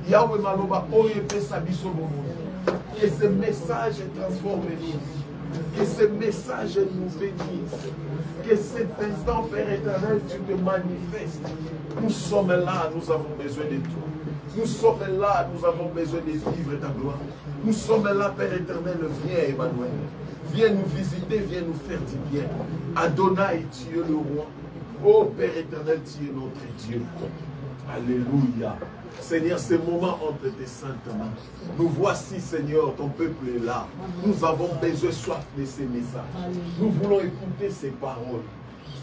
Yahweh Maloba, que ce message transforme nous. Que ce message nous bénisse. Que cet instant, Père éternel, tu te manifestes. Nous sommes là, nous avons besoin de toi. Nous sommes là, nous avons besoin de vivre ta gloire. Nous sommes là, Père éternel, viens Emmanuel. Viens nous visiter, viens nous faire du bien. Adonai, tu es le roi. Oh Père éternel, tu es notre Dieu. Alléluia. Seigneur, ce moment entre tes saintes mains. Nous voici, Seigneur, ton peuple est là. Nous avons besoin soif de ces messages. Nous voulons écouter ces paroles.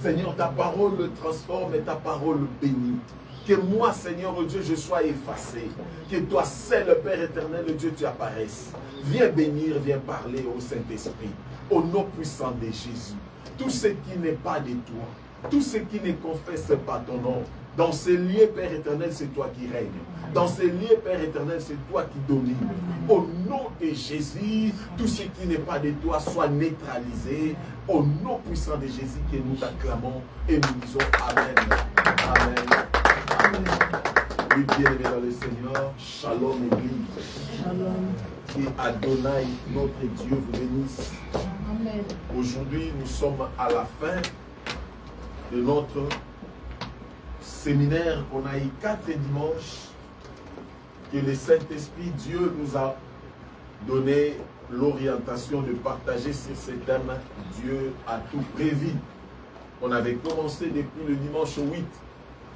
Seigneur, ta parole le transforme et ta parole bénit. Que moi, Seigneur Dieu, je sois effacé. Que toi seul, Père éternel, Dieu, tu apparaisses. Viens bénir, viens parler au Saint-Esprit. Au nom puissant de Jésus. Tout ce qui n'est pas de toi, tout ce qui ne confesse pas ton nom, dans ces lieux, Père éternel, c'est toi qui règnes. Dans ces lieux, Père éternel, c'est toi qui domines. Au nom de Jésus, tout ce qui n'est pas de toi soit neutralisé. Au nom puissant de Jésus que nous t'acclamons et nous disons Amen. Amen. Amen. Oui, bien-aimés dans le Seigneur, Shalom Église. Shalom. Et Adonai, notre Dieu, vous bénisse. Amen. Aujourd'hui, nous sommes à la fin de notre séminaire qu'on a eu 4 dimanches, que le Saint-Esprit, Dieu nous a donné l'orientation de partager sur ce thème. Dieu a tout prévu. On avait commencé depuis le dimanche 8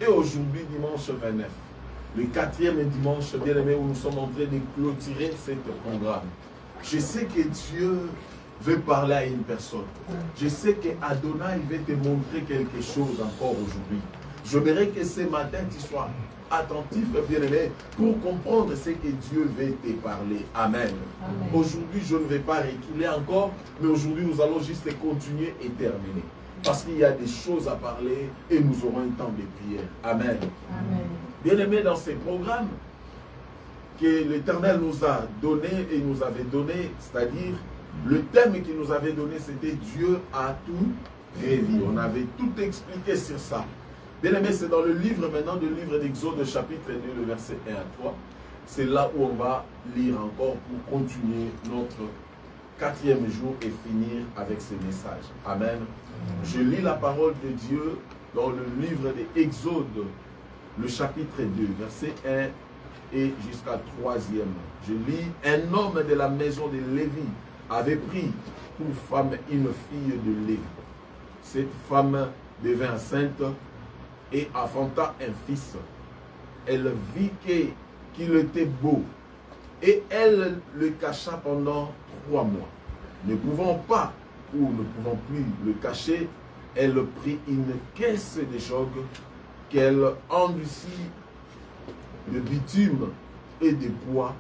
et aujourd'hui dimanche 29. Le 4e dimanche, bien aimé, où nous sommes en train de clôturer ce programme. Je sais que Dieu veut parler à une personne. Je sais que Adonai veut te montrer quelque chose encore aujourd'hui. J'aimerais que ce matin, tu sois attentif, bien-aimé, pour comprendre ce que Dieu veut te parler. Amen. Amen. Aujourd'hui, je ne vais pas reculer encore, mais aujourd'hui, nous allons juste continuer et terminer. Parce qu'il y a des choses à parler et nous aurons un temps de prière. Amen. Amen. Bien-aimé, dans ces programmes que l'Éternel nous a donné et nous avait donné, c'est-à-dire le thème qu'il nous avait donné, c'était Dieu a tout prévu. On avait tout expliqué sur ça. Bien aimé, c'est dans le livre maintenant, le livre d'Exode, chapitre 2, le verset 1 à 3. C'est là où on va lire encore pour continuer notre 4e jour et finir avec ces messages. Amen. Je lis la parole de Dieu dans le livre d'Exode, le chapitre 2, verset 1 et jusqu'à 3e. Je lis, un homme de la maison de Lévi avait pris pour femme une fille de Lévi. Cette femme devint enceinte et enfanta un fils. Elle vit qu'il était beau et elle le cacha pendant 3 mois. Ne pouvant pas ou ne pouvant plus le cacher, elle prit une caisse de joug qu'elle endurcit de bitume et de bois.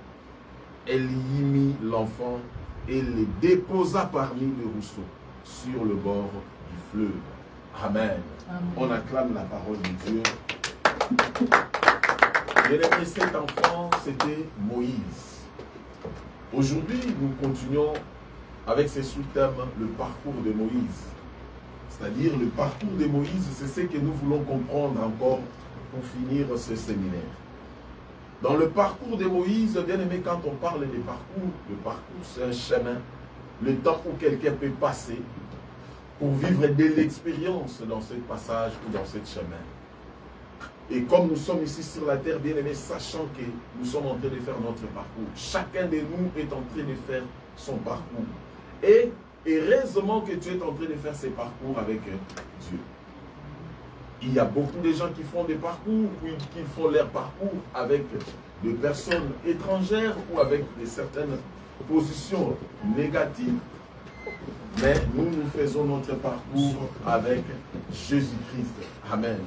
Elle y mit l'enfant et le déposa parmi les rousseaux sur le bord du fleuve. Amen. Amen. On acclame la parole de Dieu. Bien-aimé, cet enfant, c'était Moïse. Aujourd'hui, nous continuons avec ce sous-thème, le parcours de Moïse. C'est-à-dire, le parcours de Moïse, c'est ce que nous voulons comprendre encore pour finir ce séminaire. Dans le parcours de Moïse, bien-aimé, quand on parle de parcours, c'est un chemin, le temps où quelqu'un peut passer pour vivre de l'expérience dans ce passage ou dans ce chemin. Et comme nous sommes ici sur la terre, bien aimés, sachant que nous sommes en train de faire notre parcours, chacun de nous est en train de faire son parcours. Et heureusement que tu es en train de faire ce parcours avec Dieu. Il y a beaucoup de gens qui font des parcours, ou qui font leur parcours avec des personnes étrangères ou avec certaines positions négatives. Mais nous, nous faisons notre parcours avec Jésus-Christ. Amen.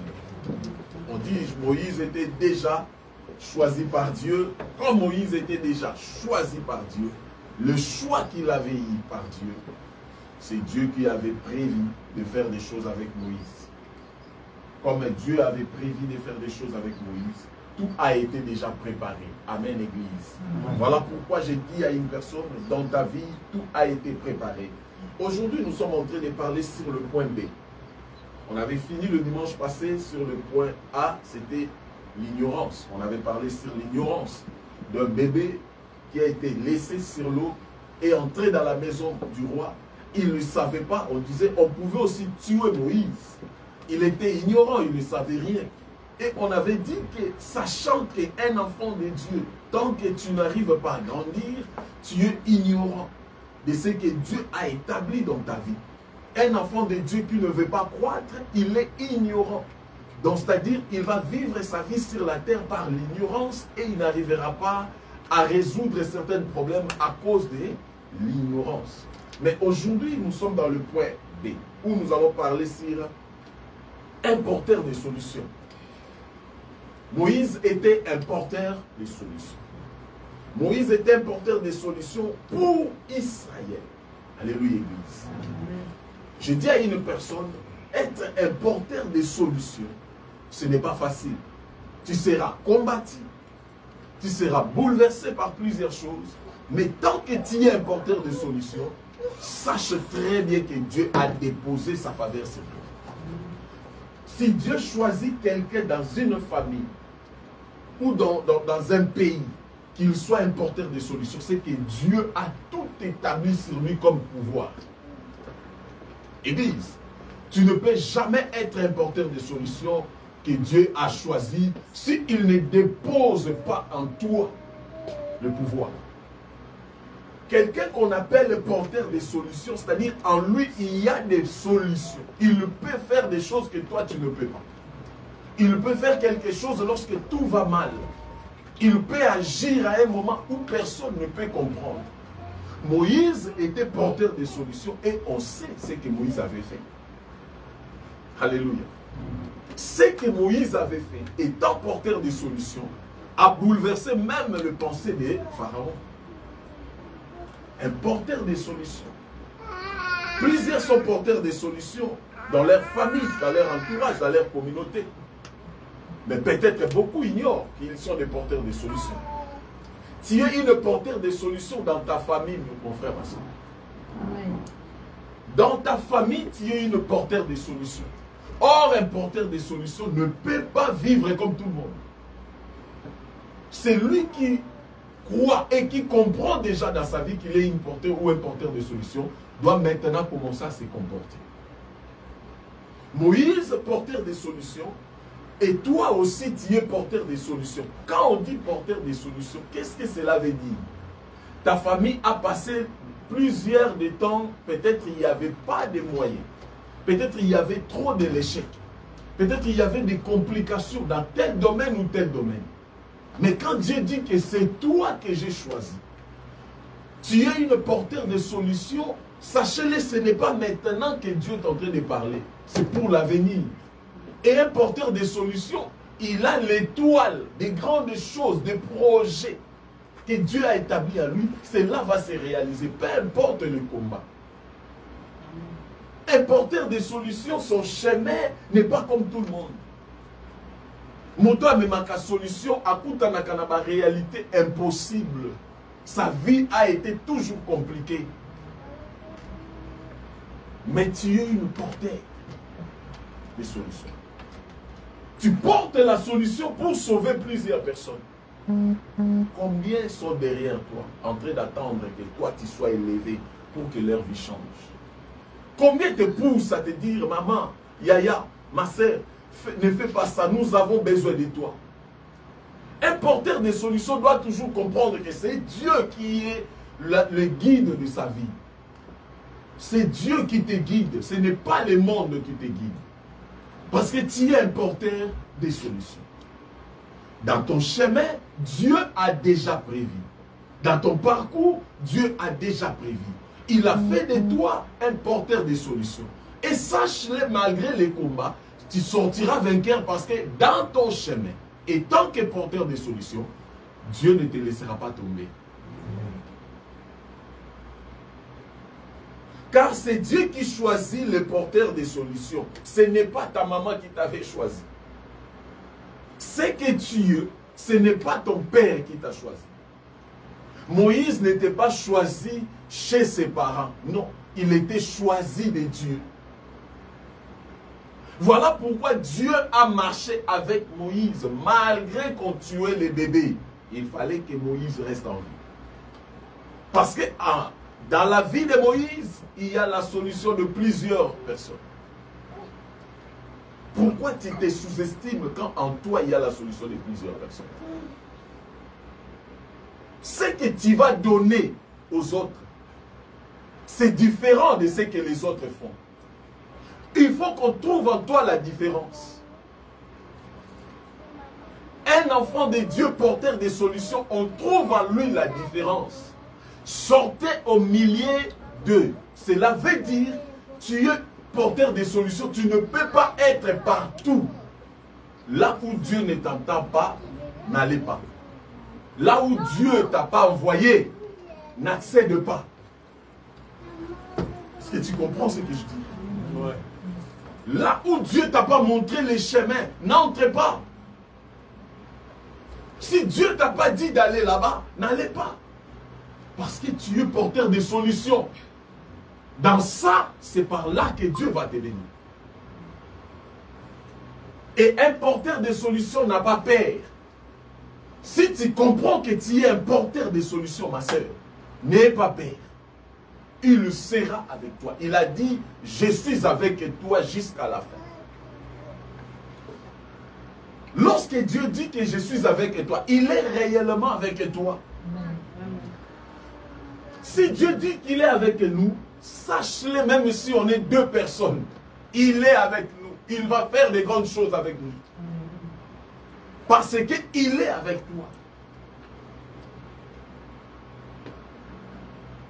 On dit Moïse était déjà choisi par Dieu. Comme Moïse était déjà choisi par Dieu, le choix qu'il avait eu par Dieu, c'est Dieu qui avait prévu de faire des choses avec Moïse. Comme Dieu avait prévu de faire des choses avec Moïse, tout a été déjà préparé. Amen, Église. Amen. Voilà pourquoi j'ai dit à une personne, dans ta vie, tout a été préparé. Aujourd'hui, nous sommes en train de parler sur le point B. On avait fini le dimanche passé sur le point A, c'était l'ignorance. On avait parlé sur l'ignorance d'un bébé qui a été laissé sur l'eau et entré dans la maison du roi. Il ne savait pas, on disait, on pouvait aussi tuer Moïse. Il était ignorant, il ne savait rien. Et on avait dit que, sachant qu'un enfant de Dieu, tant que tu n'arrives pas à grandir, tu es ignorant de ce que Dieu a établi dans ta vie. Un enfant de Dieu qui ne veut pas croître, il est ignorant. Donc, c'est-à-dire, il va vivre sa vie sur la terre par l'ignorance et il n'arrivera pas à résoudre certains problèmes à cause de l'ignorance. Mais aujourd'hui, nous sommes dans le point B, où nous allons parler sur un porteur de solutions. Moïse était un porteur de solutions. Moïse était un porteur de solutions pour Israël. Alléluia, Église. Je dis à une personne, être un porteur de solutions, ce n'est pas facile. Tu seras combattu, tu seras bouleversé par plusieurs choses, mais tant que tu es un porteur de solutions, sache très bien que Dieu a déposé sa faveur sur toi. Si Dieu choisit quelqu'un dans une famille ou dans un pays, qu'il soit un porteur de solutions, c'est que Dieu a tout établi sur lui comme pouvoir. Église, tu ne peux jamais être un porteur de solutions que Dieu a choisi s'il ne dépose pas en toi le pouvoir. Quelqu'un qu'on appelle le porteur de solutions, c'est-à-dire en lui, il y a des solutions. Il peut faire des choses que toi, tu ne peux pas. Il peut faire quelque chose lorsque tout va mal. Il peut agir à un moment où personne ne peut comprendre. Moïse était porteur de solutions et on sait ce que Moïse avait fait. Alléluia. Ce que Moïse avait fait, étant porteur de solutions, a bouleversé même le pensée de Pharaon. Un porteur de solutions. Plusieurs sont porteurs de solutions dans leur famille, dans leur entourage, dans leur communauté. Mais peut-être beaucoup ignorent qu'ils sont des porteurs de solutions. Tu es une porteur de solutions dans ta famille, mon frère, ma soeur. Dans ta famille, tu es une porteur de solutions. Or, un porteur de solutions ne peut pas vivre comme tout le monde. C'est lui qui croit et qui comprend déjà dans sa vie qu'il est une porteur ou un porteur de solutions, doit maintenant commencer à se comporter. Moïse, porteur de solutions, et toi aussi, tu es porteur de solutions. Quand on dit porteur de solutions, qu'est-ce que cela veut dire? Ta famille a passé plusieurs de temps, peut-être il n'y avait pas de moyens. Peut-être il y avait trop de l'échec. Peut-être il y avait des complications dans tel domaine ou tel domaine. Mais quand Dieu dit que c'est toi que j'ai choisi, tu es une porteur de solutions, sachez-le, ce n'est pas maintenant que Dieu est en train de parler. C'est pour l'avenir. Et un porteur de solutions, il a l'étoile des grandes choses, des projets que Dieu a établis à lui. Cela va se réaliser, peu importe le combat. Un porteur de solutions, son chemin n'est pas comme tout le monde. Moto a même ma solution à la réalité impossible. Sa vie a été toujours compliquée. Mais tu es une porteur de solutions. Tu portes la solution pour sauver plusieurs personnes. Combien sont derrière toi en train d'attendre que toi tu sois élevé pour que leur vie change? Combien te poussent à te dire, maman, Yaya, ma soeur, ne fais pas ça, nous avons besoin de toi. Un porteur de solutions doit toujours comprendre que c'est Dieu qui est le guide de sa vie. C'est Dieu qui te guide, ce n'est pas le monde qui te guide. Parce que tu es un porteur de solutions. Dans ton chemin, Dieu a déjà prévu. Dans ton parcours, Dieu a déjà prévu. Il a fait de toi un porteur de solutions. Et sache-le, malgré les combats, tu sortiras vainqueur parce que dans ton chemin, et tant que porteur de solutions, Dieu ne te laissera pas tomber. Car c'est Dieu qui choisit le porteur des solutions. Ce n'est pas ta maman qui t'avait choisi. Ce que tu es, ce n'est pas ton père qui t'a choisi. Moïse n'était pas choisi chez ses parents. Non, il était choisi de Dieu. Voilà pourquoi Dieu a marché avec Moïse, malgré qu'on tuait les bébés. Il fallait que Moïse reste en vie. Parce que dans la vie de Moïse, il y a la solution de plusieurs personnes. Pourquoi tu te sous-estimes quand en toi il y a la solution de plusieurs personnes? Ce que tu vas donner aux autres, c'est différent de ce que les autres font. Il faut qu'on trouve en toi la différence. Un enfant de Dieu porteur des solutions, on trouve en lui la différence. Sortez au milieu d'eux. Cela veut dire, tu es porteur des solutions, tu ne peux pas être partout. Là où Dieu ne t'entend pas, n'allez pas. Là où Dieu ne t'a pas envoyé, n'accède pas. Est-ce que tu comprends ce que je dis? Ouais. Là où Dieu ne t'a pas montré les chemins, n'entre pas. Si Dieu ne t'a pas dit d'aller là-bas, n'allez pas. Parce que tu es porteur de solutions. Dans ça, c'est par là que Dieu va te bénir. Et un porteur de solutions n'a pas peur. Si tu comprends que tu es un porteur de solutions, ma soeur, n'aie pas peur. Il sera avec toi. Il a dit, je suis avec toi jusqu'à la fin. Lorsque Dieu dit que je suis avec toi, il est réellement avec toi. Si Dieu dit qu'il est avec nous, sache-le, même si on est deux personnes, il est avec nous. Il va faire de grandes choses avec nous. Parce qu'il est avec toi.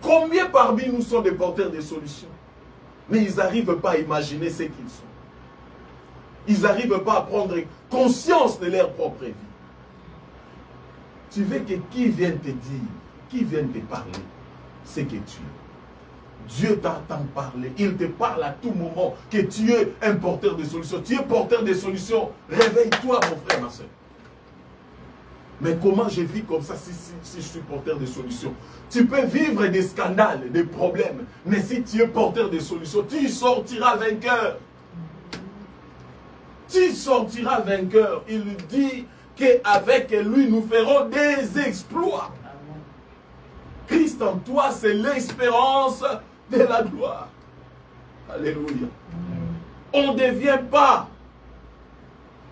Combien parmi nous sont des porteurs de solutions? Mais ils n'arrivent pas à imaginer ce qu'ils sont. Ils n'arrivent pas à prendre conscience de leur propre vie. Tu veux que qui vienne te dire, qui vienne te parler, c'est que tu es. Dieu t'entend parler. Il te parle à tout moment que tu es un porteur de solutions. Tu es porteur de solutions. Réveille-toi, mon frère, ma soeur. Mais comment je vis comme ça si je suis porteur de solutions? Tu peux vivre des scandales, des problèmes. Mais si tu es porteur de solutions, tu sortiras vainqueur. Tu sortiras vainqueur. Il dit qu'avec lui, nous ferons des exploits. Christ en toi, c'est l'espérance de la gloire. Alléluia. On ne devient pas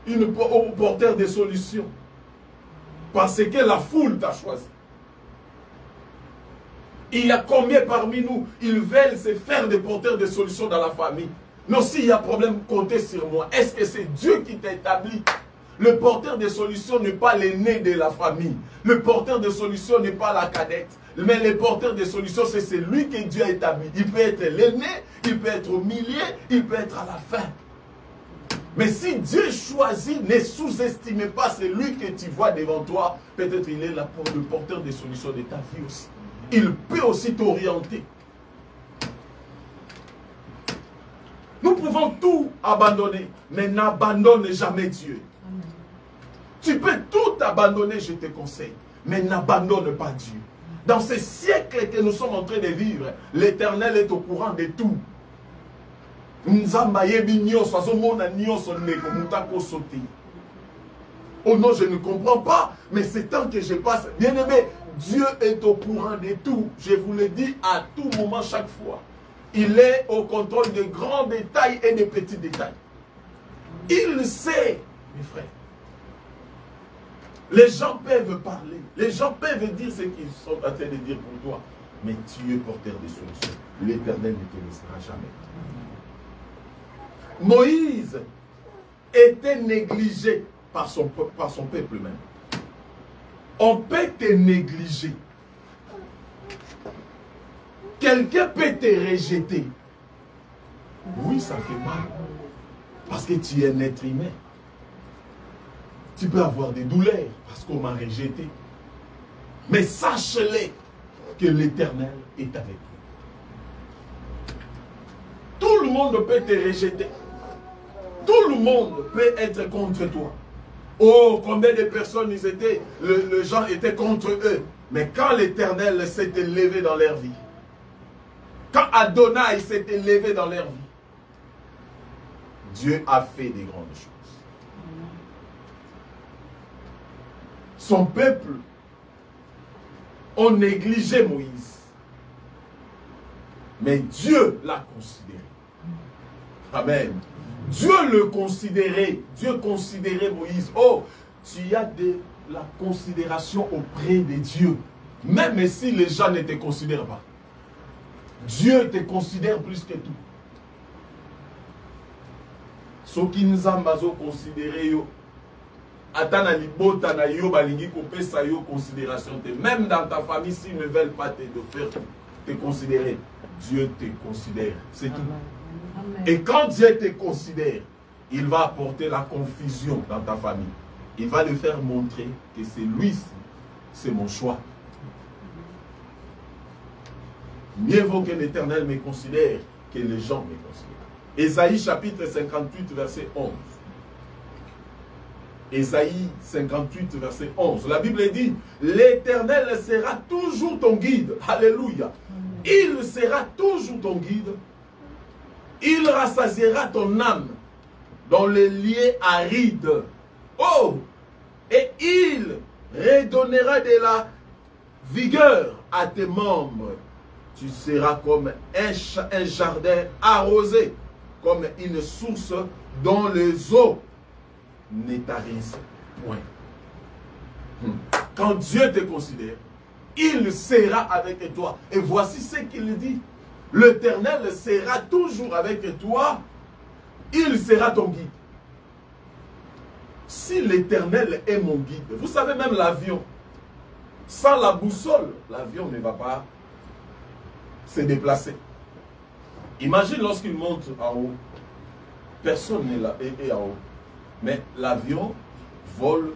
un porteur de solutions parce que la foule t'a choisi. Il y a combien parmi nous, ils veulent se faire des porteurs de solutions dans la famille? Non, s'il y a problème, comptez sur moi. Est-ce que c'est Dieu qui t'a établi? Le porteur de solutions n'est pas l'aîné de la famille. Le porteur de solutions n'est pas la cadette. Mais le porteur de solutions, c'est celui que Dieu a établi. Il peut être l'aîné, il peut être au milieu, il peut être à la fin. Mais si Dieu choisit, ne sous-estimez pas celui que tu vois devant toi. Peut-être il est là pour le porteur des solutions de ta vie aussi. Il peut aussi t'orienter. Nous pouvons tout abandonner, mais n'abandonne jamais Dieu. Tu peux tout abandonner, je te conseille, mais n'abandonne pas Dieu. Dans ces siècles que nous sommes en train de vivre, l'Éternel est au courant de tout. Oh non, je ne comprends pas, mais c'est tant que je passe. Bien aimé, Dieu est au courant de tout. Je vous le dis à tout moment, chaque fois. Il est au contrôle de grands détails et de petits détails. Il sait, mes frères. Les gens peuvent parler. Les gens peuvent dire ce qu'ils sont en train de dire pour toi. Mais tu es porteur de solutions. L'Éternel ne te laissera jamais. Moïse était négligé par son peuple même. On peut te négliger. Quelqu'un peut te rejeter. Oui, ça fait mal. Parce que tu es un être humain. Tu peux avoir des douleurs parce qu'on m'a rejeté. Mais sache-le que l'Éternel est avec toi. Tout le monde peut te rejeter. Tout le monde peut être contre toi. Oh, combien de personnes ils étaient, les gens étaient contre eux. Mais quand l'Éternel s'est élevé dans leur vie, quand Adonai s'est élevé dans leur vie, Dieu a fait des grandes choses. Son peuple a négligé Moïse. Mais Dieu l'a considéré. Amen. Dieu le considérait. Dieu considérait Moïse. Oh, tu as de la considération auprès de Dieu. Même si les gens ne te considèrent pas. Dieu te considère plus que tout. Ce qui nous a considéré, même dans ta famille, s'ils ne veulent pas te considérer, Dieu te considère. C'est tout. Amen. Et quand Dieu te considère, il va apporter la confusion dans ta famille. Il va le faire montrer que c'est lui, c'est mon choix. Mieux vaut que l'Éternel me considère que les gens me considèrent. Ésaïe chapitre 58, verset 11. Ésaïe 58, verset 11. La Bible dit, l'Éternel sera toujours ton guide. Alléluia. Il sera toujours ton guide. Il rassasiera ton âme dans les lieux arides. Oh! Et il redonnera de la vigueur à tes membres. Tu seras comme un jardin arrosé, comme une source dont les eaux ne tarissent point. Quand Dieu te considère, il sera avec toi. Et voici ce qu'il dit. L'Éternel sera toujours avec toi. Il sera ton guide. Si l'Éternel est mon guide, vous savez même l'avion, sans la boussole, l'avion ne va pas se déplacer. Imagine lorsqu'il monte en haut, personne n'est là et en haut. Mais l'avion vole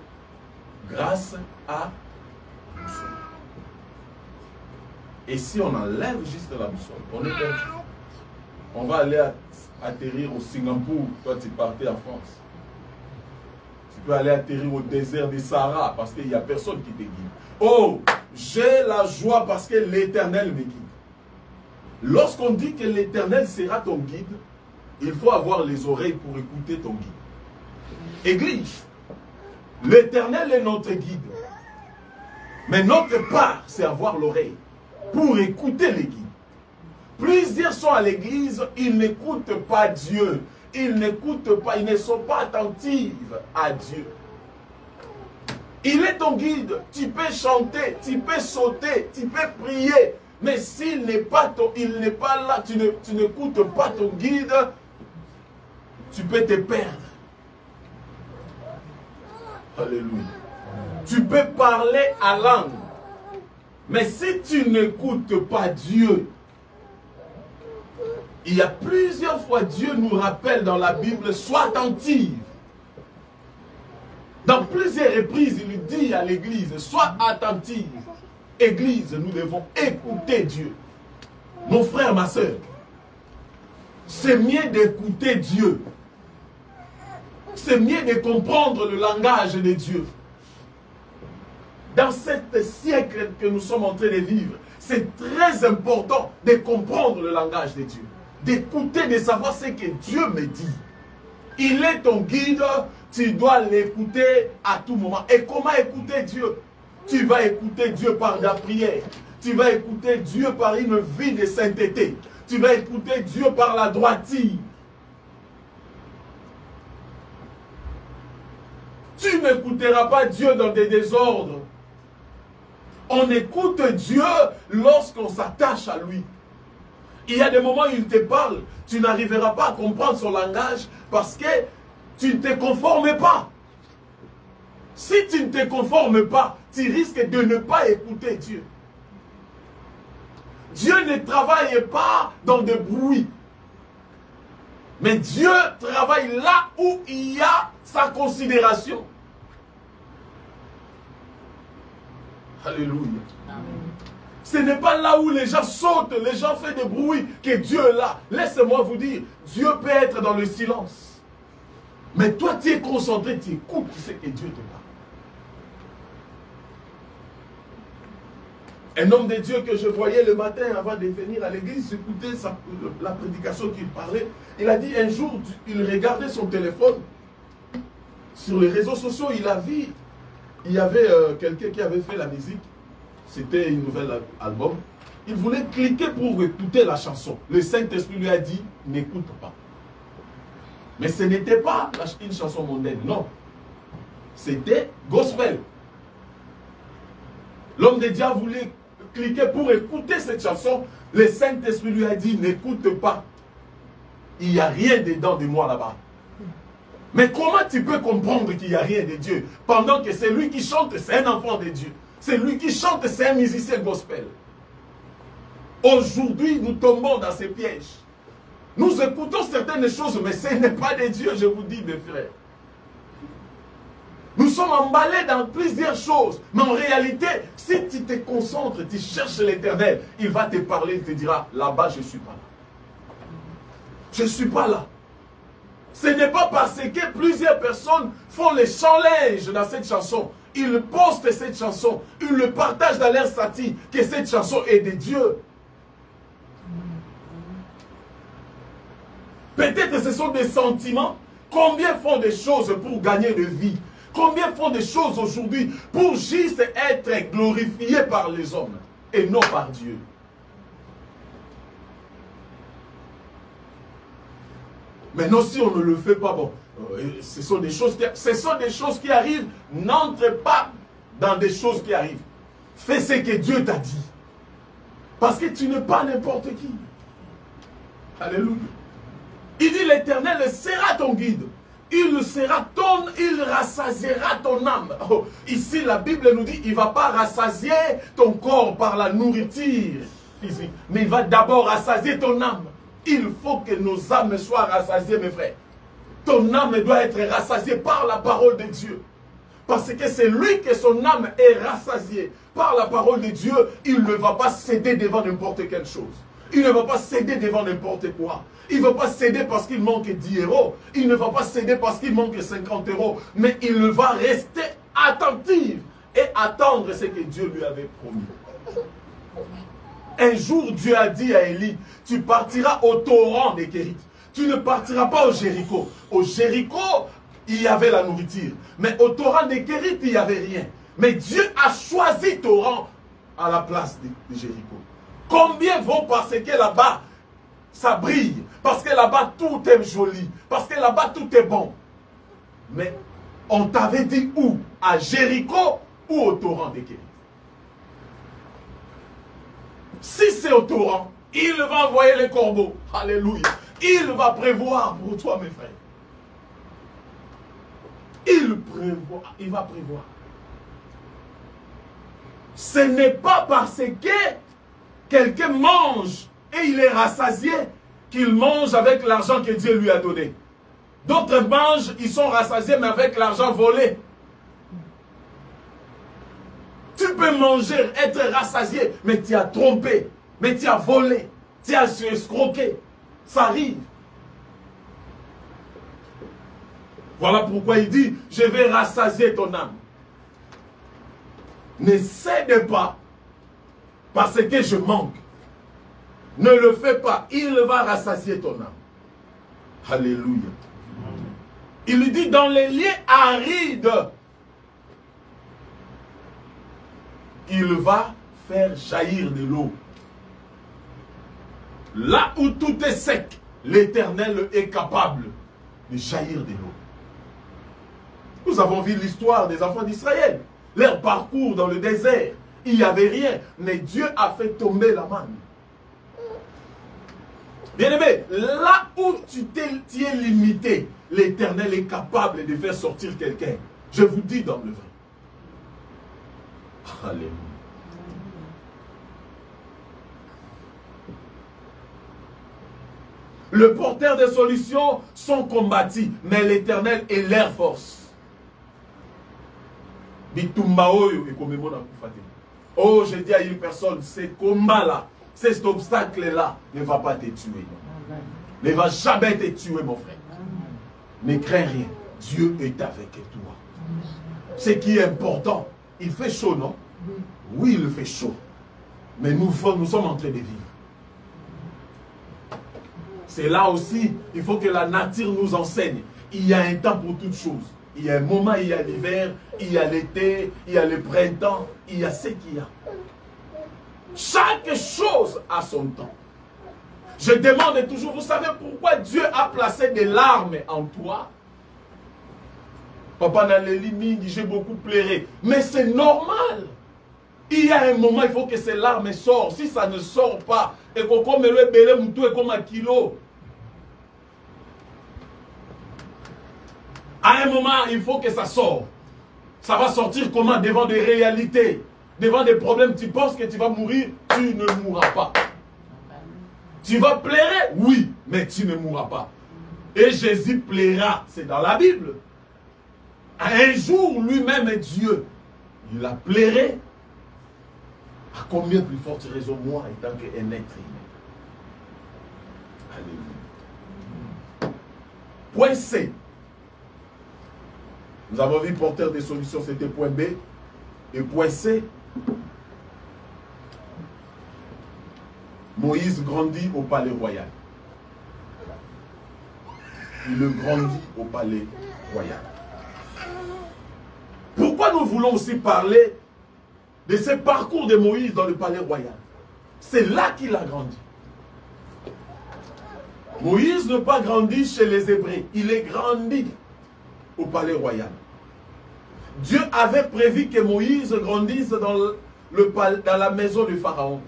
grâce à la boussole. Et si on enlève juste la boussole, on est perdu. On va aller atterrir au Singapour, toi tu partais en France. Tu peux aller atterrir au désert du Sahara parce qu'il n'y a personne qui te guide. Oh, j'ai la joie parce que l'Éternel me guide. Lorsqu'on dit que l'Éternel sera ton guide, il faut avoir les oreilles pour écouter ton guide. Église, l'Éternel est notre guide. Mais notre part, c'est avoir l'oreille pour écouter les guides. Plusieurs sont à l'église, ils n'écoutent pas Dieu. Ils n'écoutent pas, ils ne sont pas attentifs à Dieu. Il est ton guide. Tu peux chanter, tu peux sauter, tu peux prier. Mais s'il n'est pas là, tu n'écoutes pas ton guide, tu peux te perdre. Alléluia. Tu peux parler à langue. Mais si tu n'écoutes pas Dieu, il y a plusieurs fois Dieu nous rappelle dans la Bible, sois attentive. Dans plusieurs reprises, il dit à l'église, sois attentive. Église, nous devons écouter Dieu. Mon frère, ma soeur, c'est mieux d'écouter Dieu. C'est mieux de comprendre le langage de Dieu. Dans ce siècle que nous sommes en train de vivre, c'est très important de comprendre le langage de Dieu. D'écouter, de savoir ce que Dieu me dit. Il est ton guide, tu dois l'écouter à tout moment. Et comment écouter Dieu? Tu vas écouter Dieu par la prière. Tu vas écouter Dieu par une vie de sainteté. Tu vas écouter Dieu par la droiture. Tu n'écouteras pas Dieu dans des désordres. On écoute Dieu lorsqu'on s'attache à lui. Il y a des moments où il te parle, tu n'arriveras pas à comprendre son langage parce que tu ne te conformes pas. Si tu ne te conformes pas, tu risques de ne pas écouter Dieu. Dieu ne travaille pas dans des bruits. Mais Dieu travaille là où il y a sa considération. Alléluia. Amen. Ce n'est pas là où les gens sautent, les gens font des bruits que Dieu est là. Laissez-moi vous dire, Dieu peut être dans le silence. Mais toi, tu es concentré, tu écoutes, tu sais que Dieu te parle. Un homme de Dieu que je voyais le matin avant de venir à l'église, j'écoutais la prédication qu'il parlait. Il a dit un jour, il regardait son téléphone. Sur les réseaux sociaux, il a vu, il y avait quelqu'un qui avait fait la musique. C'était une nouvelle album. Il voulait cliquer pour écouter la chanson. Le Saint-Esprit lui a dit, n'écoute pas. Mais ce n'était pas une chanson mondaine, non. C'était gospel. L'homme de Dieu voulait cliquer pour écouter cette chanson. Le Saint-Esprit lui a dit, n'écoute pas. Il n'y a rien dedans de moi là-bas. Mais comment tu peux comprendre qu'il n'y a rien de Dieu pendant que c'est lui qui chante, c'est un enfant de Dieu. C'est lui qui chante, c'est un musicien gospel. Aujourd'hui, nous tombons dans ces pièges. Nous écoutons certaines choses, mais ce n'est pas de Dieu, je vous dis, mes frères. Nous sommes emballés dans plusieurs choses. Mais en réalité, si tu te concentres, tu cherches l'Éternel, il va te parler, il te dira, là-bas, je ne suis pas là. Je ne suis pas là. Ce n'est pas parce que plusieurs personnes font les challenges dans cette chanson. Ils postent cette chanson, ils le partagent dans leur statut, que cette chanson est de Dieu. Peut-être que ce sont des sentiments. Combien font des choses pour gagner de vie? Combien font des choses aujourd'hui pour juste être glorifiés par les hommes et non par Dieu? Maintenant, si on ne le fait pas, bon, ce sont des choses qui arrivent. N'entre pas dans des choses qui arrivent. Fais ce que Dieu t'a dit. Parce que tu n'es pas n'importe qui. Alléluia. Il dit, l'Éternel sera ton guide. Il rassasiera ton âme. Oh, ici, la Bible nous dit, il ne va pas rassasier ton corps par la nourriture physique. Mais il va d'abord rassasier ton âme. Il faut que nos âmes soient rassasiées, mes frères. Ton âme doit être rassasiée par la parole de Dieu. Parce que c'est lui que son âme est rassasiée par la parole de Dieu. Il ne va pas céder devant n'importe quelle chose. Il ne va pas céder devant n'importe quoi. Il ne va pas céder parce qu'il manque 10 euros. Il ne va pas céder parce qu'il manque 50 euros. Mais il va rester attentif et attendre ce que Dieu lui avait promis. Un jour, Dieu a dit à Élie, tu partiras au torrent des Kérites. Tu ne partiras pas au Jéricho. Au Jéricho, il y avait la nourriture. Mais au torrent des Kérites, il n'y avait rien. Mais Dieu a choisi torrent à la place de Jéricho. Combien vont parce que là-bas, ça brille? Parce que là-bas, tout est joli. Parce que là-bas, tout est bon. Mais on t'avait dit où? À Jéricho ou au torrent des Kérites? Si c'est au torrent, il va envoyer les corbeaux. Alléluia. Il va prévoir pour toi, mes frères. Il va prévoir. Ce n'est pas parce que quelqu'un mange et il est rassasié qu'il mange avec l'argent que Dieu lui a donné. D'autres mangent, ils sont rassasiés, mais avec l'argent volé. Tu peux manger, être rassasié, mais tu as trompé, mais tu as volé, tu as escroqué. Ça arrive. Voilà pourquoi il dit, je vais rassasier ton âme. Ne cède pas parce que je manque. Ne le fais pas, il va rassasier ton âme. Alléluia. Il lui dit, dans les lieux arides, il va faire jaillir de l'eau. Là où tout est sec, l'Éternel est capable de jaillir de l'eau. Nous avons vu l'histoire des enfants d'Israël. Leur parcours dans le désert, il n'y avait rien. Mais Dieu a fait tomber la manne. Bien-aimé, là où tu es limité, l'Éternel est capable de faire sortir quelqu'un. Je vous dis dans le vrai. Alléluia. Le porteur des solutions sont combattus, mais l'Éternel est leur force. Oh, je dis à une personne, ce combat-là, cet obstacle-là ne va pas te tuer. Ne va jamais te tuer, mon frère. Ne crains rien. Dieu est avec toi. Ce qui est important, il fait chaud, non? Oui, il fait chaud. Mais nous sommes en train de vivre. C'est là aussi, il faut que la nature nous enseigne. Il y a un temps pour toutes choses. Il y a un moment, il y a l'hiver, il y a l'été, il y a le printemps, il y a ce qu'il y a. Chaque chose a son temps. Je demande toujours, vous savez pourquoi Dieu a placé des larmes en toi? Papa Naleli Mingi, j'ai beaucoup pleuré. Mais c'est normal. Il y a un moment, il faut que ces larmes sortent. Si ça ne sort pas, et qu'on comme le belé moutou et comme un kilo. À un moment, il faut que ça sorte. Ça va sortir comment? Devant des réalités, devant des problèmes. Tu penses que tu vas mourir, tu ne mourras pas. Tu vas pleurer, oui, mais tu ne mourras pas. Et Jésus plaira, c'est dans la Bible. Un jour, lui-même est Dieu. Il a pleuré. À combien plus forte raison, moi, étant qu'un être humain? Alléluia. Point C. Nous avons vu porteur des solutions, c'était point B. Et point C. Moïse grandit au palais royal. Il grandit au palais royal. Pourquoi nous voulons aussi parler de ce parcours de Moïse dans le palais royal? C'est là qu'il a grandi. Moïse n'a pas grandi chez les Hébreux. Il est grandi au palais royal. Dieu avait prévu que Moïse grandisse dans la maison du Pharaon.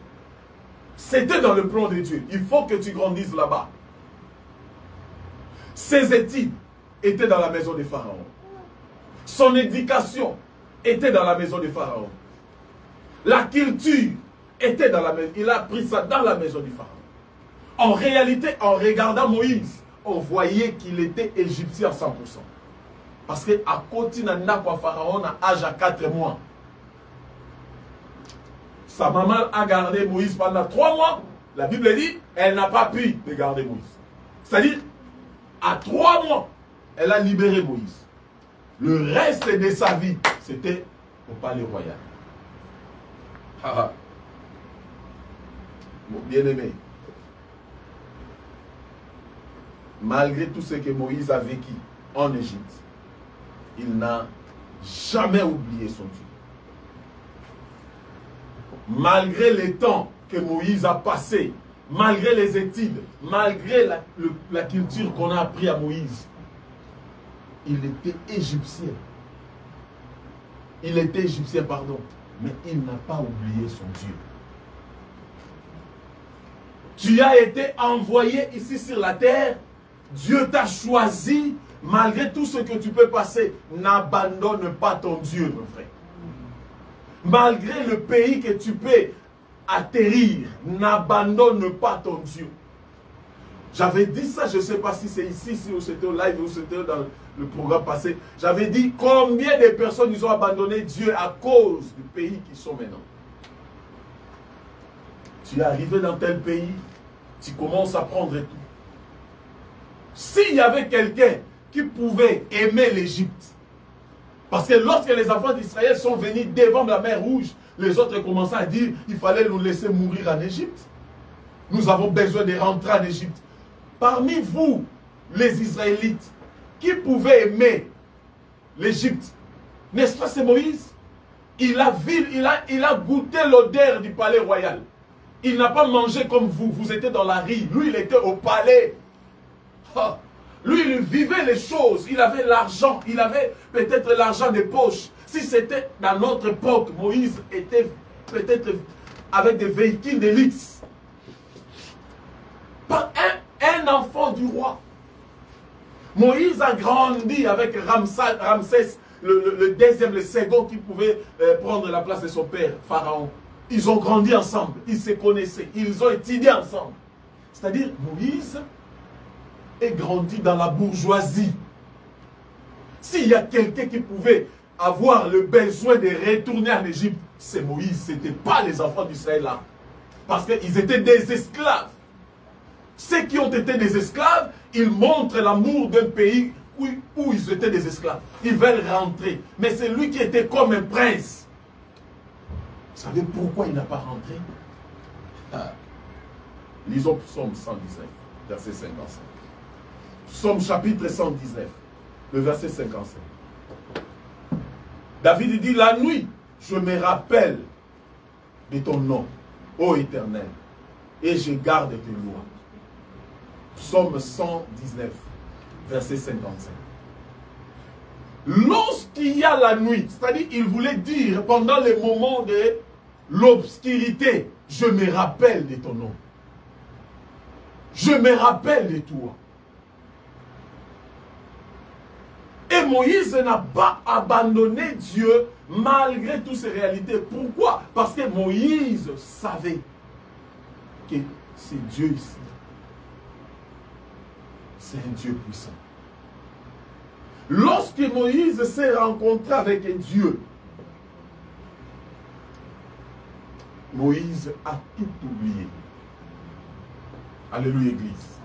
C'était dans le plan de Dieu. Il faut que tu grandisses là-bas. Ses études étaient dans la maison du Pharaon. Son éducation était dans la maison du Pharaon. La culture était dans la maison. Il a appris ça dans la maison du Pharaon. En réalité, en regardant Moïse, on voyait qu'il était égyptien à 100%. Parce qu'à côté d'un Pharaon à âge à 4 mois. Sa maman a gardé Moïse pendant 3 mois. La Bible dit, elle n'a pas pu de garder Moïse. C'est-à-dire, à 3 mois, elle a libéré Moïse. Le reste de sa vie, c'était au palais royal. Bon, bien-aimé, malgré tout ce que Moïse a vécu en Égypte, il n'a jamais oublié son Dieu. Malgré les temps que Moïse a passé, malgré les études, malgré la culture qu'on a appris à Moïse, il était égyptien. Il était égyptien, pardon. Mais il n'a pas oublié son Dieu. Tu as été envoyé ici sur la terre. Dieu t'a choisi. Malgré tout ce que tu peux passer, n'abandonne pas ton Dieu, mon frère. Malgré le pays que tu peux atterrir, n'abandonne pas ton Dieu. J'avais dit ça, je ne sais pas si c'est ici, si c'était au live ou c'était dans le programme passé. J'avais dit combien de personnes ils ont abandonné Dieu à cause du pays qu'ils sont maintenant. Tu es arrivé dans tel pays, tu commences à prendre tout. S'il y avait quelqu'un qui pouvait aimer l'Égypte, parce que lorsque les enfants d'Israël sont venus devant la mer Rouge, les autres commençaient à dire qu'il fallait nous laisser mourir en Égypte. Nous avons besoin de rentrer en Égypte. Parmi vous, les Israélites, qui pouvait aimer l'Égypte? N'est-ce pas, c'est Moïse? Il a goûté l'odeur du palais royal. Il n'a pas mangé comme vous. Vous étiez dans la rue. Lui, il était au palais. Oh. Lui, il vivait les choses. Il avait l'argent. Il avait peut-être l'argent des poches. Si c'était dans notre époque, Moïse était peut-être avec des véhicules de luxe. Pas un enfant du roi. Moïse a grandi avec Ramsès, le deuxième, le second qui pouvait prendre la place de son père, Pharaon. Ils ont grandi ensemble, ils se connaissaient, ils ont étudié ensemble. C'est-à-dire, Moïse est grandi dans la bourgeoisie. S'il y a quelqu'un qui pouvait avoir le besoin de retourner en Égypte, c'est Moïse, ce n'était pas les enfants d'Israël là. Parce qu'ils étaient des esclaves. Ceux qui ont été des esclaves, ils montrent l'amour d'un pays où ils étaient des esclaves. Ils veulent rentrer. Mais c'est lui qui était comme un prince. Vous savez pourquoi il n'a pas rentré? Lisons Psaume 119, verset 55. Psaume chapitre 119, le verset 55. David dit, la nuit, je me rappelle de ton nom, ô Éternel, et je garde tes lois. Psaume 119, verset 55. Lorsqu'il y a la nuit, c'est-à-dire il voulait dire pendant les moments de l'obscurité, je me rappelle de ton nom. Je me rappelle de toi. Et Moïse n'a pas abandonné Dieu malgré toutes ces réalités. Pourquoi? Parce que Moïse savait que c'est Dieu ici. C'est un Dieu puissant. Lorsque Moïse s'est rencontré avec Dieu, Moïse a tout oublié. Alléluia, Église.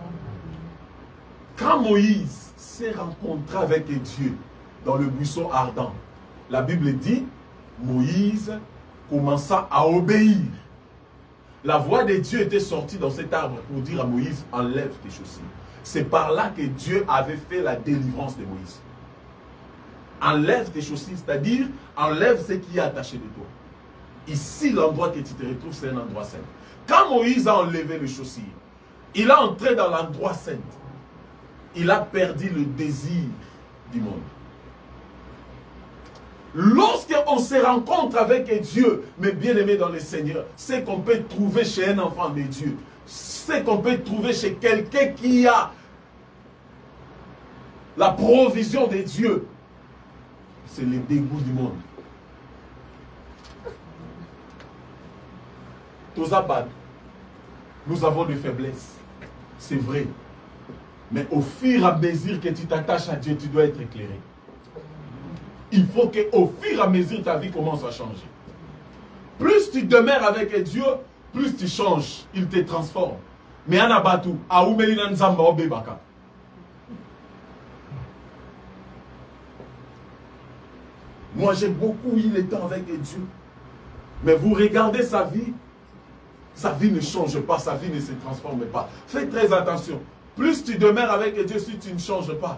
Quand Moïse s'est rencontré avec Dieu dans le buisson ardent, la Bible dit, Moïse commença à obéir. La voix de Dieu était sortie dans cet arbre pour dire à Moïse, enlève tes chaussures. C'est par là que Dieu avait fait la délivrance de Moïse. Enlève tes chaussures, c'est-à-dire enlève ce qui est attaché de toi. Ici, l'endroit que tu te retrouves, c'est un endroit saint. Quand Moïse a enlevé les chaussures, il a entré dans l'endroit saint. Il a perdu le désir du monde. Lorsqu'on se rencontre avec Dieu, mes bien-aimés dans le Seigneur, c'est qu'on peut trouver chez un enfant de Dieu. C'est qu'on peut trouver chez quelqu'un qui a la provision de Dieu. C'est le dégoût du monde. Nous avons des faiblesses. C'est vrai. Mais au fur et à mesure que tu t'attaches à Dieu, tu dois être éclairé. Il faut qu'au fur et à mesure, ta vie commence à changer. Plus tu demeures avec Dieu, plus tu changes. Il te transforme. Mais Anabatu, Aoumelina Nzamba Obebaka. Moi, j'ai beaucoup eu le temps avec Dieu. Mais vous regardez sa vie ne change pas, sa vie ne se transforme pas. Fais très attention. Plus tu demeures avec Dieu, si tu ne changes pas,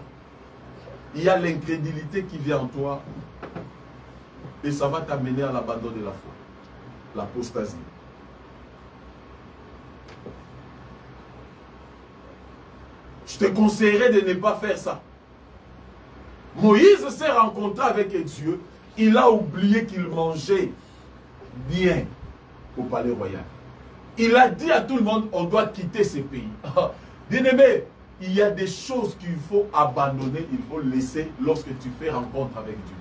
il y a l'incrédulité qui vient en toi. Et ça va t'amener à l'abandon de la foi. L'apostasie. Je te conseillerais de ne pas faire ça. Moïse s'est rencontré avec Dieu. Il a oublié qu'il mangeait bien au palais royal. Il a dit à tout le monde, on doit quitter ce pays. Bien-aimé, il y a des choses qu'il faut abandonner, il faut laisser lorsque tu fais rencontre avec Dieu.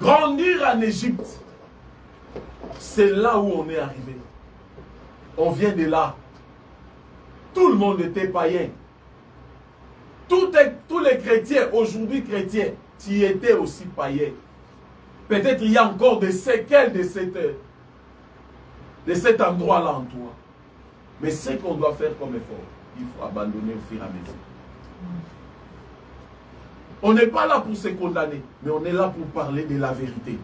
Grandir en Égypte, c'est là où on est arrivé. On vient de là. Tout le monde était païen. Tous les chrétiens, aujourd'hui chrétiens, tu étais aussi païen. Peut-être il y a encore des séquelles de cet endroit-là en toi. Mais ce qu'on doit faire comme effort, il faut abandonner au fur et à mesure. On n'est pas là pour se condamner, mais on est là pour parler de la vérité.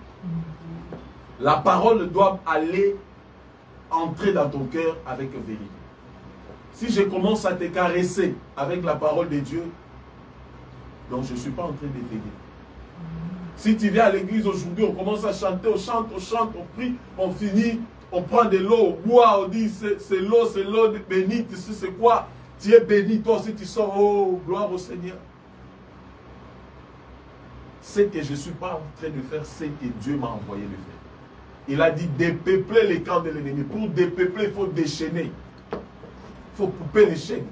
La parole doit entrer dans ton cœur avec vérité. Si je commence à te caresser avec la parole de Dieu, donc je ne suis pas en train de t'aider. Si tu viens à l'église aujourd'hui, on commence à chanter, on chante, on prie, on finit, on prend de l'eau, on boit, on dit c'est l'eau bénite, c'est quoi? Tu es béni, toi aussi tu sors, oh, gloire au Seigneur. Ce que je ne suis pas en train de faire, c'est que Dieu m'a envoyé de faire. Il a dit dépeupler les camps de l'ennemi. Pour dépeupler, il faut déchaîner. Il faut couper les chaînes.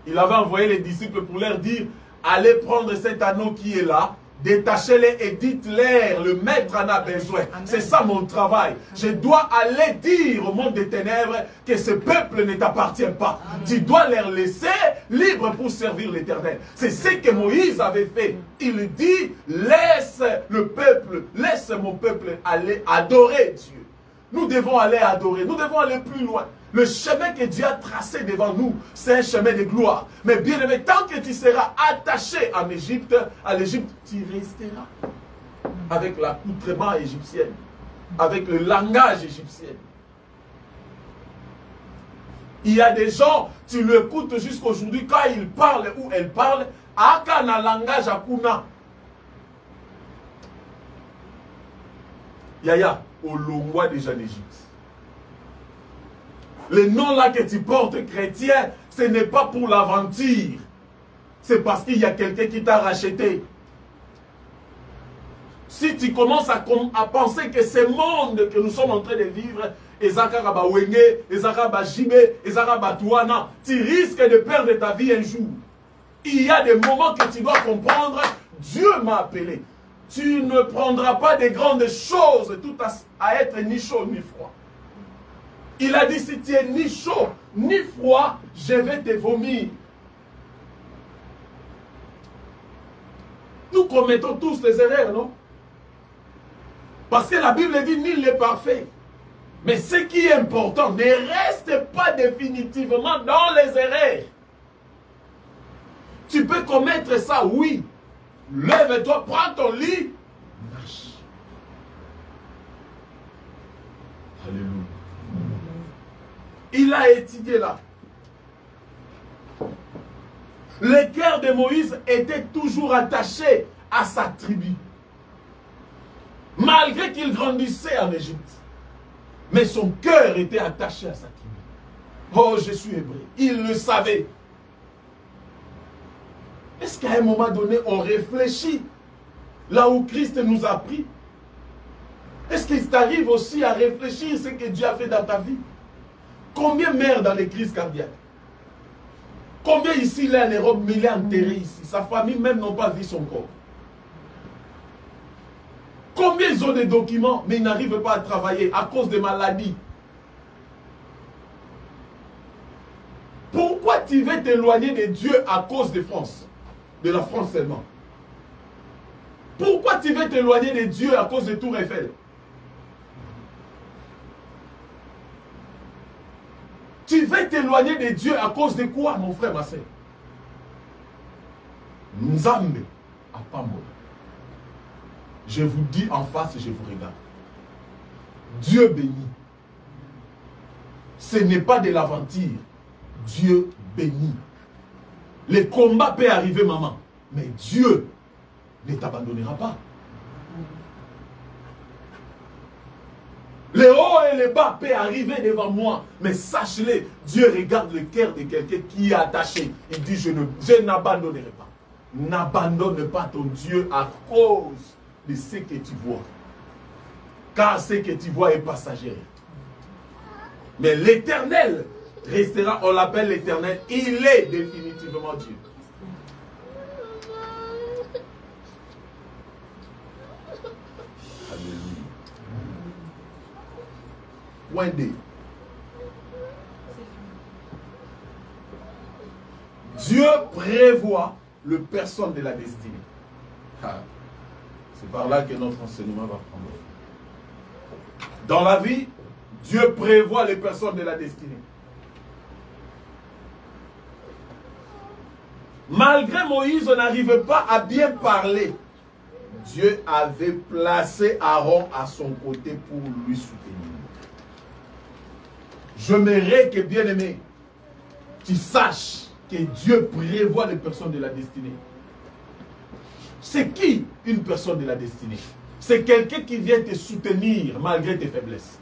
Il avait envoyé les disciples pour leur dire, allez prendre cet anneau qui est là, détachez-les et dites-leur, le maître en a besoin. C'est ça mon travail. Je dois aller dire au monde des ténèbres que ce peuple ne t'appartient pas. Amen. Tu dois leur laisser libre pour servir l'Éternel. C'est ce que Moïse avait fait. Il dit, laisse le peuple, laisse mon peuple aller adorer Dieu. Nous devons aller adorer, nous devons aller plus loin. Le chemin que Dieu a tracé devant nous, c'est un chemin de gloire. Mais bien aimé, tant que tu seras attaché en Égypte, à l'Égypte, tu resteras avec l'accoutrement égyptien, avec le langage égyptien. Il y a des gens, tu l'écoutes jusqu'aujourd'hui, quand il parle ou elle parle, aka na langage akuna. Yaya, au Longwa déjà d'Égypte. Le nom là que tu portes chrétien, ce n'est pas pour l'aventure. C'est parce qu'il y a quelqu'un qui t'a racheté. Si tu commences à penser que ce monde que nous sommes en train de vivre, Ezakara Wenge, Ezakara Jibe, Ezakara Touana, tu risques de perdre ta vie un jour. Il y a des moments que tu dois comprendre, Dieu m'a appelé. Tu ne prendras pas des grandes choses tout à être ni chaud ni froid. Il a dit, si tu es ni chaud ni froid, je vais te vomir. Nous commettons tous les erreurs, non? Parce que la Bible dit, nul n'est parfait. Mais ce qui est important, ne reste pas définitivement dans les erreurs. Tu peux commettre ça, oui. Lève-toi, prends ton lit, marche. Alléluia. Il a étudié là. Le cœur de Moïse était toujours attaché à sa tribu. Malgré qu'il grandissait en Égypte. Mais son cœur était attaché à sa tribu. Oh, je suis hébreu. Il le savait. Est-ce qu'à un moment donné, on réfléchit là où Christ nous a pris? Est-ce qu'il t'arrive aussi à réfléchir ce que Dieu a fait dans ta vie? Combien meurent dans les crises cardiaques? Combien ici, il est en Europe, mais il est enterré ici? Sa famille même n'a pas vu son corps. Combien ils ont des documents, mais ils n'arrivent pas à travailler à cause des maladies? Pourquoi tu veux t'éloigner de Dieu à cause de France? De la France seulement. Pourquoi tu veux t'éloigner de Dieu à cause de Tour Eiffel? Tu veux t'éloigner de Dieu à cause de quoi, mon frère, ma soeur? Nzambe a pas mort. Je vous dis en face et je vous regarde. Dieu bénit. Ce n'est pas de l'aventure. Dieu bénit. Le combat peut arriver, maman. Mais Dieu ne t'abandonnera pas. Les hauts et les bas peuvent arriver devant moi. Mais sache-le, Dieu regarde le cœur de quelqu'un qui est attaché. Il dit, je n'abandonnerai pas. N'abandonne pas ton Dieu à cause de ce que tu vois. Car ce que tu vois est passager. Mais l'Éternel restera, on l'appelle l'Éternel. Il est définitivement Dieu. Alléluia. Point D. Dieu prévoit le personne de la destinée. Ah. C'est par là que notre enseignement va prendre. Dans la vie, Dieu prévoit les personnes de la destinée. Malgré Moïse, on n'arrivait pas à bien parler. Dieu avait placé Aaron à son côté pour lui soutenir. J'aimerais que, bien-aimé, tu saches que Dieu prévoit les personnes de la destinée. C'est qui une personne de la destinée? C'est quelqu'un qui vient te soutenir malgré tes faiblesses.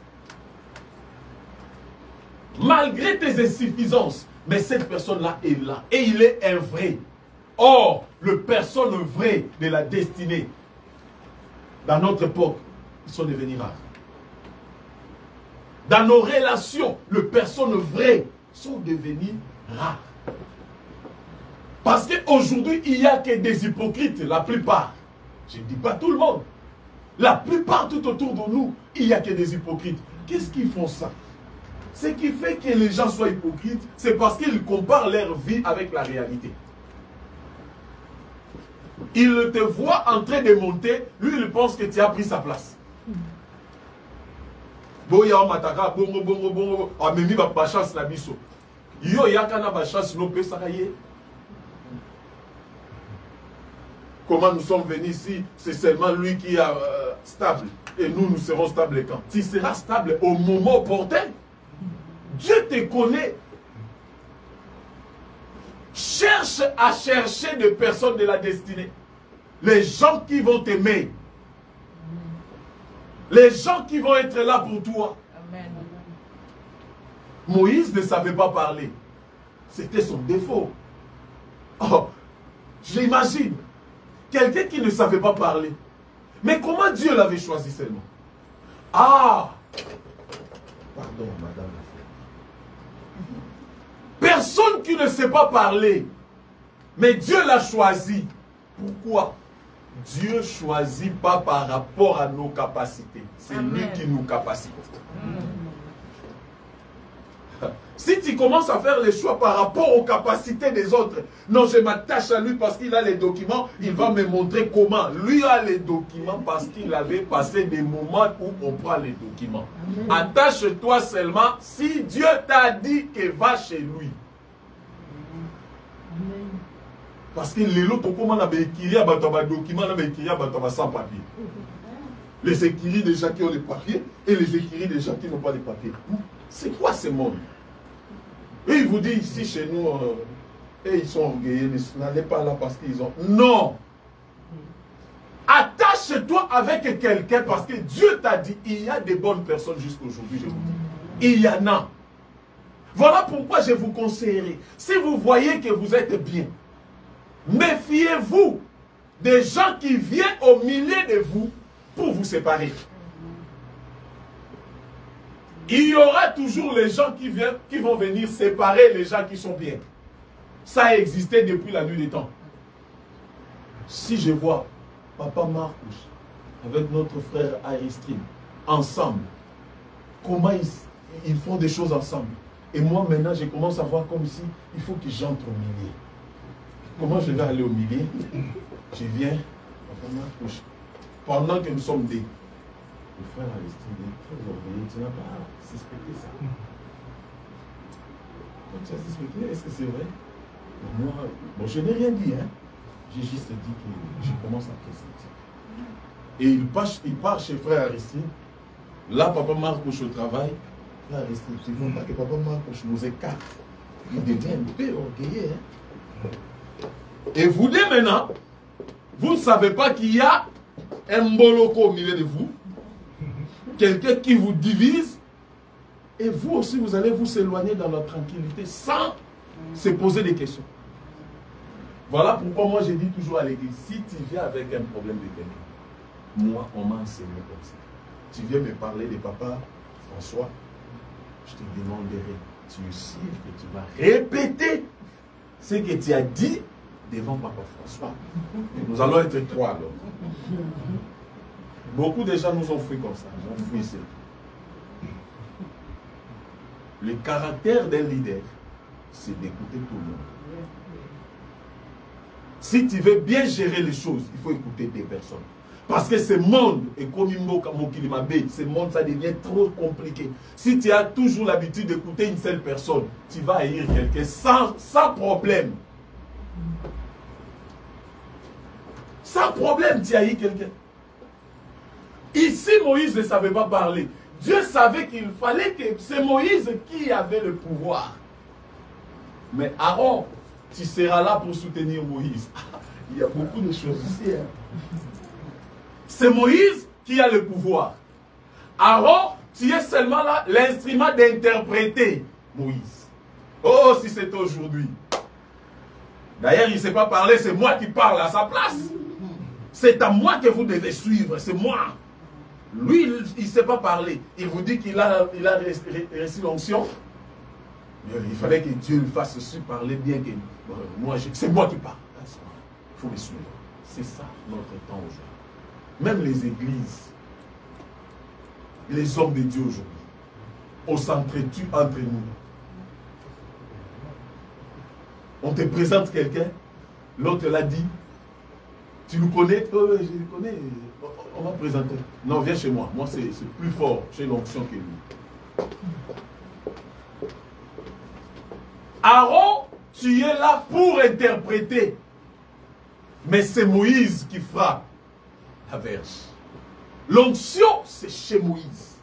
Malgré tes insuffisances. Mais cette personne-là est là. Et il est un vrai. Or, le personne vrai de la destinée, dans notre époque, ils sont devenus rares. Dans nos relations, les personnes vraies sont devenues rares. Parce qu'aujourd'hui, il n'y a que des hypocrites, la plupart. Je ne dis pas tout le monde. La plupart tout autour de nous, il n'y a que des hypocrites. Qu'est-ce qu'ils font ça? Ce qui fait que les gens soient hypocrites, c'est parce qu'ils comparent leur vie avec la réalité. Il te voit en train de monter, lui il pense que tu as pris sa place. Boya mataka bongo bongo bongo amemi ba chance na biso. Yo yakana ba chance no pesa kaye. Comment nous sommes venus ici, c'est seulement lui qui est stable. Et nous, nous serons stables quand? Tu seras stable au moment opportun. Dieu te connaît Cherche à chercher des personnes de la destinée. Les gens qui vont t'aimer. Les gens qui vont être là pour toi. Amen. Moïse ne savait pas parler. C'était son défaut. Oh, j'imagine. Quelqu'un qui ne savait pas parler. Mais comment Dieu l'avait choisi seulement? Ah! Pardon, madame. Personne qui ne sait pas parler. Mais Dieu l'a choisi. Pourquoi? Dieu choisit pas par rapport à nos capacités. C'est lui qui nous capacite. Si tu commences à faire les choix par rapport aux capacités des autres, non, je m'attache à lui parce qu'il a les documents, il va me montrer comment. Lui a les documents parce qu'il avait passé des moments où on prend les documents. Attache-toi seulement si Dieu t'a dit que va chez lui. Parce que les autres, comment on a écrit des documents, on a écrit sans papier. Les écrits des gens qui ont les papiers et les écrits des gens qui n'ont pas les papiers. C'est quoi ce monde? Et il vous dit ici chez nous, et ils sont orgueilleux, n'allez pas là parce qu'ils ont... Non! Attache-toi avec quelqu'un parce que Dieu t'a dit, il y a des bonnes personnes jusqu'aujourd'hui, je vous dis. Il y en a. Voilà pourquoi je vous conseillerais, si vous voyez que vous êtes bien, méfiez-vous des gens qui viennent au milieu de vous pour vous séparer. Il y aura toujours les gens qui vont venir séparer les gens qui sont bien. Ça a existé depuis la nuit des temps. Si je vois Papa Marcus avec notre frère Aristide ensemble, comment ils font des choses ensemble. Et moi maintenant je commence à voir comme si il faut que j'entre au milieu. Comment je vais aller au milieu? Je viens, Papa Marcus, pendant que nous sommes des... Le frère Aristide est très orgueilleux, tu n'as pas suspecté ça. Quand tu as suspecté, est-ce que c'est vrai? Moi, bon, je n'ai rien dit, hein. J'ai juste dit que je commence à pressentir. Et il part chez frère Aristide. Là, Papa Marcus au travail. Frère Aristide, tu ne veux pas que Papa Marcus nous écarte. Il devient un peu orgueilleux, hein. Et vous deux maintenant, vous ne savez pas qu'il y a un moloko au milieu de vous. Quelqu'un qui vous divise, et vous aussi, vous allez vous éloigner dans la tranquillité sans se poser des questions. Voilà pourquoi moi, je dis toujours à l'église, si tu viens avec un problème de quelqu'un, moi, on m'a enseigné comme ça. Tu viens me parler de papa François, je te demanderai, tu es sûr que tu vas répéter ce que tu as dit devant papa François. Nous allons être trois alors. Beaucoup de gens nous ont fui comme ça. Ils ont fui ça. Le caractère d'un leader, c'est d'écouter tout le monde. Si tu veux bien gérer les choses, il faut écouter des personnes. Parce que ce monde, et comme ce monde, ça devient trop compliqué. Si tu as toujours l'habitude d'écouter une seule personne, tu vas haïr quelqu'un sans problème. Sans problème, tu haïs quelqu'un. Ici, Moïse ne savait pas parler. Dieu savait qu'il fallait que c'est Moïse qui avait le pouvoir. Mais Aaron, tu seras là pour soutenir Moïse. Il y a beaucoup de choses ici. Hein. C'est Moïse qui a le pouvoir. Aaron, tu es seulement là, l'instrument d'interpréter Moïse. Oh, si c'est aujourd'hui. D'ailleurs, il ne sait pas parler, c'est moi qui parle à sa place. C'est à moi que vous devez suivre, c'est moi. Lui, il ne sait pas parler. Il vous dit qu'il a reçu l'onction. Il fallait que Dieu le fasse aussi parler bien que moi, c'est moi qui parle. Il faut le suivre. C'est ça notre temps aujourd'hui. Même les églises, les hommes de Dieu aujourd'hui, on s'entretue entre nous. On te présente quelqu'un, l'autre l'a dit, tu nous connais? Je le connais. On va présenter. Non, viens chez moi. Moi, c'est plus fort chez l'onction que lui. Aaron, tu es là pour interpréter. Mais c'est Moïse qui frappe la verge. L'onction, c'est chez Moïse.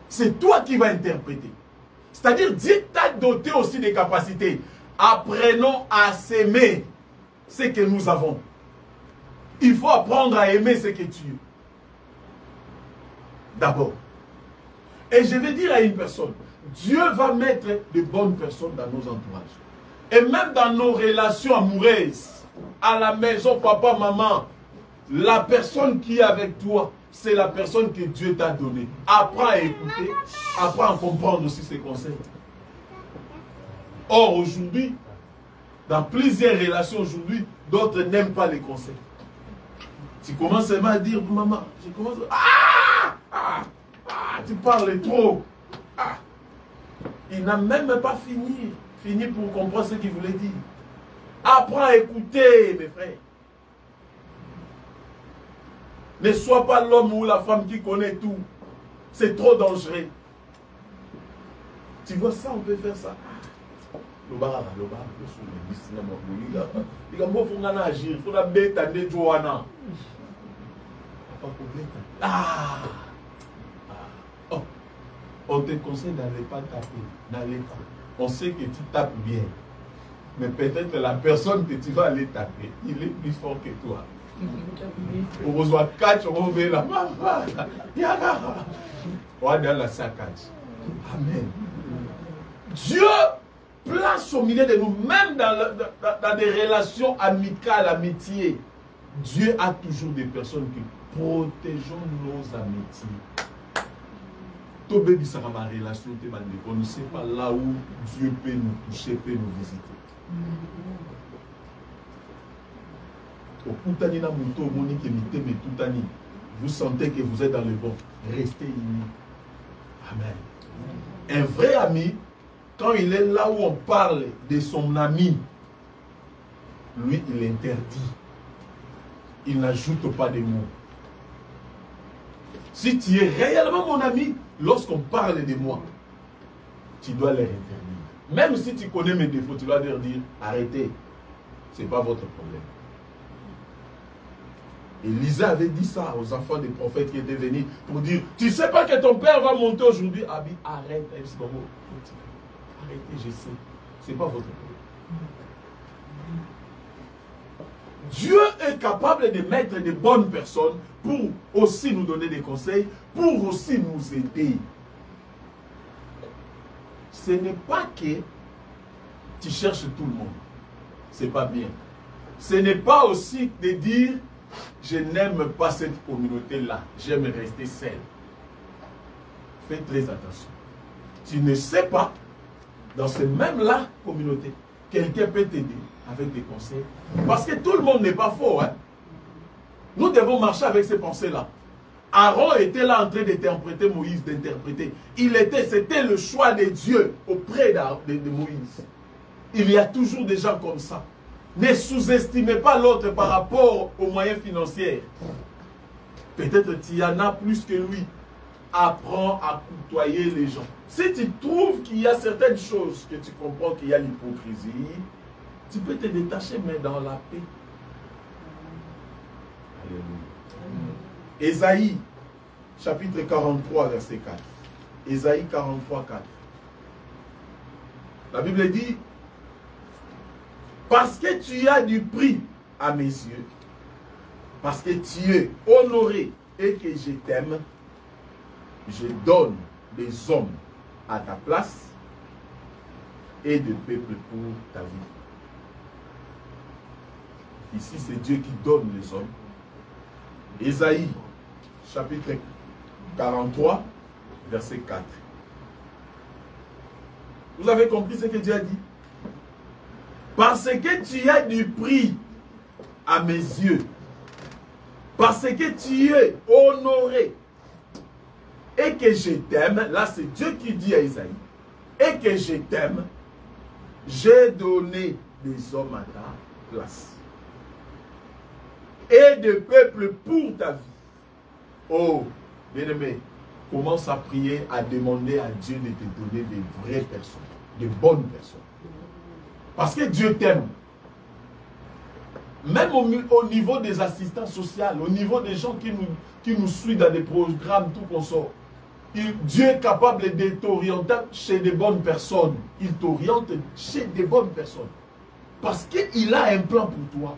C'est toi qui vas interpréter. C'est-à-dire, Dieu t'a doté aussi des capacités. Apprenons à s'aimer ce que nous avons. Il faut apprendre à aimer ce que tu es. D'abord. Et je vais dire à une personne, Dieu va mettre de bonnes personnes dans nos entourages. Et même dans nos relations amoureuses, à la maison, papa, maman, la personne qui est avec toi, c'est la personne que Dieu t'a donnée. Apprends à écouter, apprends à comprendre aussi ses conseils. Or, aujourd'hui, dans plusieurs relations aujourd'hui, d'autres n'aiment pas les conseils. Tu commences à dire, maman, je commence à... tu parles trop. Il n'a même pas fini pour comprendre ce qu'il voulait dire. Apprends à écouter, mes frères. Ne sois pas l'homme ou la femme qui connaît tout. C'est trop dangereux. Tu vois ça, on peut faire ça. Il faut agir, il faut la bête à Johanna. On te conseille d'aller pas taper. N'allez pas. On sait que tu tapes bien. Mais peut-être la personne que tu vas aller taper, il est plus fort que toi. On reçoit 4, on va la maman. On va dans la saccage. Amen. Dieu place au milieu de nous, même dans des relations amicales, amitiés. Dieu a toujours des personnes qui protégeons nos amitiés. Tout bébé sera ma relation, on ne sait pas là où Dieu peut nous toucher, peut nous visiter. Vous sentez que vous êtes dans le bon. Restez unis. Amen. Un vrai ami, quand il est là où on parle de son ami, lui, il interdit. Il n'ajoute pas de mots. Si tu es réellement mon ami, lorsqu'on parle de moi, tu dois les interdire. Même si tu connais mes défauts, tu dois leur dire, arrêtez, ce n'est pas votre problème. Elisa avait dit ça aux enfants des prophètes qui étaient venus pour dire, tu ne sais pas que ton père va monter aujourd'hui. Abi, arrête, arrêtez, je sais, ce n'est pas votre problème. Dieu est capable de mettre de bonnes personnes pour aussi nous donner des conseils, pour aussi nous aider. Ce n'est pas que tu cherches tout le monde. Ce n'est pas bien. Ce n'est pas aussi de dire, je n'aime pas cette communauté-là, j'aime rester seul. Fais très attention. Tu ne sais pas, dans cette même-là communauté, quelqu'un peut t'aider avec des conseils. Parce que tout le monde n'est pas faux. Hein? Nous devons marcher avec ces pensées-là. Aaron était là en train d'interpréter Moïse, d'interpréter. C'était le choix de Dieu auprès de Moïse. Il y a toujours des gens comme ça. Ne sous-estimez pas l'autre par rapport aux moyens financiers. Peut-être tu y en as plus que lui. Apprends à côtoyer les gens. Si tu trouves qu'il y a certaines choses que tu comprends qu'il y a l'hypocrisie, tu peux te détacher, mais dans la paix. Alléluia. Ésaïe, chapitre 43, verset 4. Ésaïe 43, 4. La Bible dit, parce que tu as du prix à mes yeux, parce que tu es honoré et que je t'aime, je donne des hommes à ta place et des peuples pour ta vie. Ici, c'est Dieu qui donne les hommes. Ésaïe, chapitre 43, verset 4. Vous avez compris ce que Dieu a dit? Parce que tu as du prix à mes yeux, parce que tu es honoré et que je t'aime, là c'est Dieu qui dit à Ésaïe, et que je t'aime, j'ai donné des hommes à ta place et des peuples pour ta vie. Oh, bien-aimé, commence à prier, à demander à Dieu de te donner des vraies personnes, de bonnes personnes. Parce que Dieu t'aime. Même au niveau des assistants sociaux, au niveau des gens qui nous suivent dans des programmes, tout qu'on sort. Dieu est capable de t'orienter chez des bonnes personnes. Il t'oriente chez des bonnes personnes. Parce qu'il a un plan pour toi.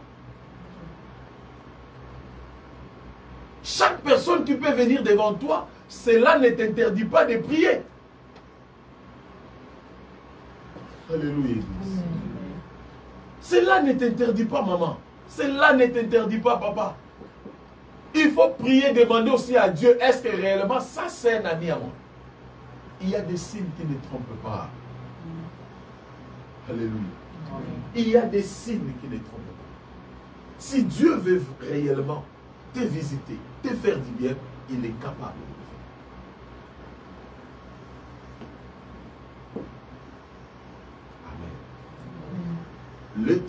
Chaque personne qui peut venir devant toi, cela ne t'interdit pas de prier. Alléluia. Cela ne t'interdit pas, maman. Cela ne t'interdit pas, papa. Il faut prier, demander aussi à Dieu, est-ce que réellement ça c'est un ami à moi? Il y a des signes qui ne trompent pas. Alléluia. Il y a des signes qui ne trompent pas. Si Dieu veut réellement te visiter, te faire du bien, il est capable de le faire. Amen.